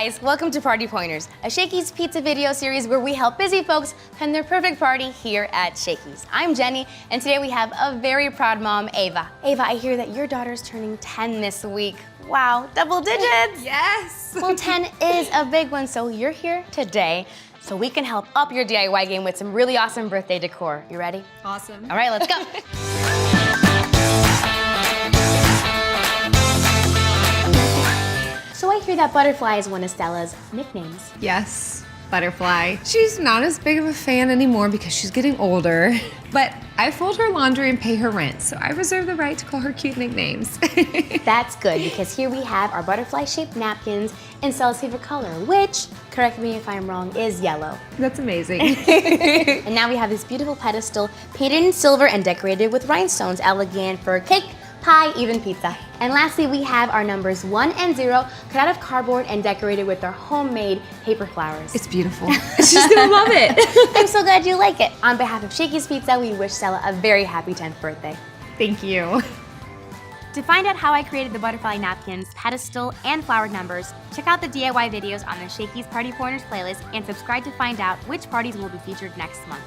guys, welcome to Party Pointers, a Shakey's Pizza video series where we help busy folks plan their perfect party here at Shakey's. I'm Jenny, and today we have a very proud mom, Ava. Ava, I hear that your daughter's turning 10 this week. Wow, double digits! Yes! Well, 10 is a big one, so you're here today so we can help up your DIY game with some really awesome birthday decor. You ready? Awesome. All right, let's go. So I hear that Butterfly is one of Stella's nicknames. Yes, Butterfly. She's not as big of a fan anymore because she's getting older, but I fold her laundry and pay her rent, so I reserve the right to call her cute nicknames. That's good, because here we have our butterfly-shaped napkins in Stella's favorite color, which, correct me if I'm wrong, is yellow. That's amazing. And now we have this beautiful pedestal painted in silver and decorated with rhinestones, elegant for cake, pie, even pizza. And lastly, we have our numbers 1 and 0 cut out of cardboard and decorated with our homemade paper flowers. It's beautiful. She's gonna love it. I'm so glad you like it. On behalf of Shakey's Pizza, we wish Stella a very happy 10th birthday. Thank you. To find out how I created the butterfly napkins, pedestal, and flowered numbers, check out the DIY videos on the Shakey's Party Pointers playlist and subscribe to find out which parties will be featured next month.